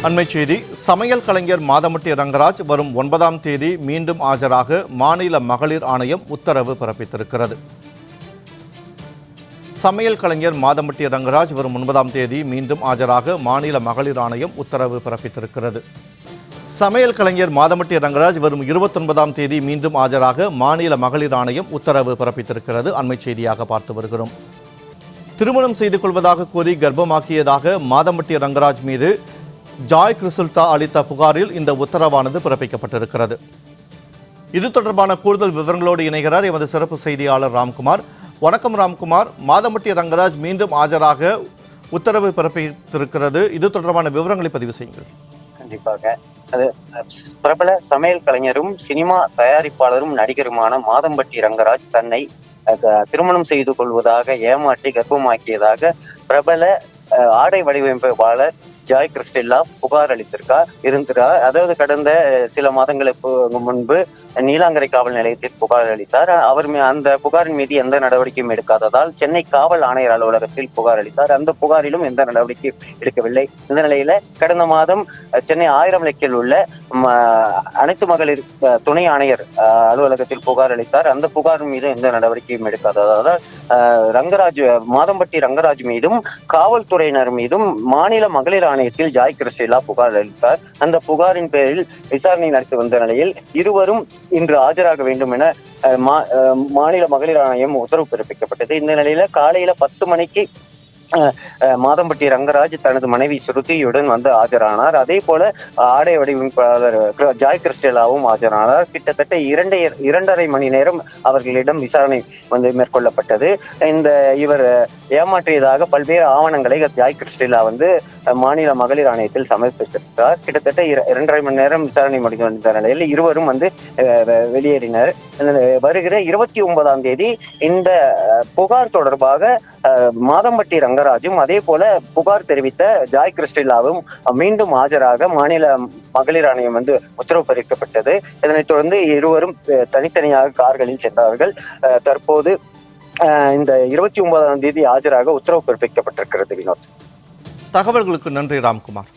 அண்மைச் செய்தி. சமையல் கலைஞர் மாதம்பட்டி ரங்கராஜ் வரும் 9ஆம் தேதி மீண்டும் ஆஜராக மாநில மகளிர் ஆணையம் உத்தரவு பிறப்பித்திருக்கிறது. சமையல் கலைஞர் மாதம்பட்டி ரங்கராஜ் வரும் 9ஆம் தேதி மீண்டும் ஆஜராக மாநில மகளிர் ஆணையம் உத்தரவு பிறப்பித்திருக்கிறது. சமையல் கலைஞர் மாதம்பட்டி ரங்கராஜ் வரும் 29ஆம் தேதி மீண்டும் ஆஜராக மாநில மகளிர் ஆணையம் உத்தரவு பிறப்பித்திருக்கிறது. அண்மைச் செய்தியாக பார்த்து வருகிறோம். திருமணம் செய்து கொள்வதாக கூறி கர்ப்பமாக்கியதாக மாதம்பட்டி ரங்கராஜ் மீது ஜாய் கிறிஸ்டா அளித்த புகாரில் இந்த உத்தரவானது பிறப்பிக்கப்பட்டிருக்கிறது. இது தொடர்பான கூடுதல் விவரங்களோடு இணைகிறார் எமது சிறப்பு செய்தியாளர் ராம்குமார். வணக்கம் ராம்குமார். மாதம்பட்டி ரங்கராஜ் மீண்டும் ஆஜராக உத்தரவு பிறப்பித்திருக்கிறது. இது தொடர்பான விவரங்களை பதிவு செய்யுங்கள். கண்டிப்பாக. அது பிரபல சமையல் கலைஞரும் சினிமா தயாரிப்பாளரும் நடிகருமான மாதம்பட்டி ரங்கராஜ் தன்னை திருமணம் செய்து கொள்வதாக ஏமாற்றி கர்ப்பமாக்கியதாக பிரபல ஆடை வடிவமைப்பாளர் ஜாய் கிறிஸ்டெல்லா புகார் இருக்கிறார். அதாவது கடந்த சில மாதங்களுக்கு முன்பு நீலாங்கரை காவல் நிலையத்தில் புகார் அளித்தார். அவர் அந்த புகாரின் மீது எந்த நடவடிக்கையும் எடுக்காததால் சென்னை காவல் ஆணையர் அலுவலகத்தில் புகார் அளித்தார். அந்த புகாரிலும் எந்த நடவடிக்கையும் எடுக்கவில்லை. இந்த நிலையில கடந்த மாதம் சென்னை 1000 விளக்கில் உள்ள அனைத்து மகளிர் துணை ஆணையர் அலுவலகத்தில் புகார் அளித்தார். அந்த புகார் மீது எந்த நடவடிக்கையும் எடுக்காததால் ரங்கராஜ் மாதம்பட்டி ரங்கராஜ் மீதும் காவல்துறையினர் மீதும் மாநில மகளிர் ஆணையத்தில் ஜாய் கிறிஸ்டெல்லா புகார் அளித்தார். அந்த புகாரின் பேரில் விசாரணை நடத்தி வந்த நிலையில் இருவரும் இன்று ஆஜராக வேண்டும் என மாநில மகளிர் ஆணையம் உத்தரவு பிறப்பிக்கப்பட்டது. இந்த நிலையில காலையில 10 மணிக்கு மாதம்பட்டி ரங்கராஜ் தனது மனைவி ஸ்ருதியுடன் வந்து ஆஜரானார். அதே போல ஆடை வடிவமைப்பாளர் ஜாய் கிறிஸ்டெல்லாவும் ஆஜரானார். கிட்டத்தட்ட 2.5 மணி நேரம் அவர்களிடம் விசாரணை மேற்கொள்ளப்பட்டது. இவர் ஏமாற்றியதாக பல்வேறு ஆவணங்களை ஜாய் கிறிஸ்டெல்லா மாநில மகளிர் ஆணையத்தில் சமர்ப்பித்திருக்கிறார். கிட்டத்தட்ட 2.5 மணி நேரம் விசாரணை முடிந்து வந்த நிலையில் இருவரும் வெளியேறினர். வருகிற 29ஆம் தேதி இந்த புகார் தொடர்பாக மாதம்பட்டி ரங்கராஜும் அதே போல புகார் தெரிவித்த ஜாய் கிறிஸ்டெல்லாவும் மீண்டும் ஆஜராக மாநில மகளிர் ஆணையம் உத்தரவு பிறப்பிக்கப்பட்டது. இதனைத் தொடர்ந்து இருவரும் தனித்தனியாக கார்களில் சென்றார்கள். தற்போது இந்த 29ஆம் தேதி ஆஜராக உத்தரவு பிறப்பிக்கப்பட்டிருக்கிறது. வினோத், தகவல்களுக்கு நன்றி ராம்குமார்.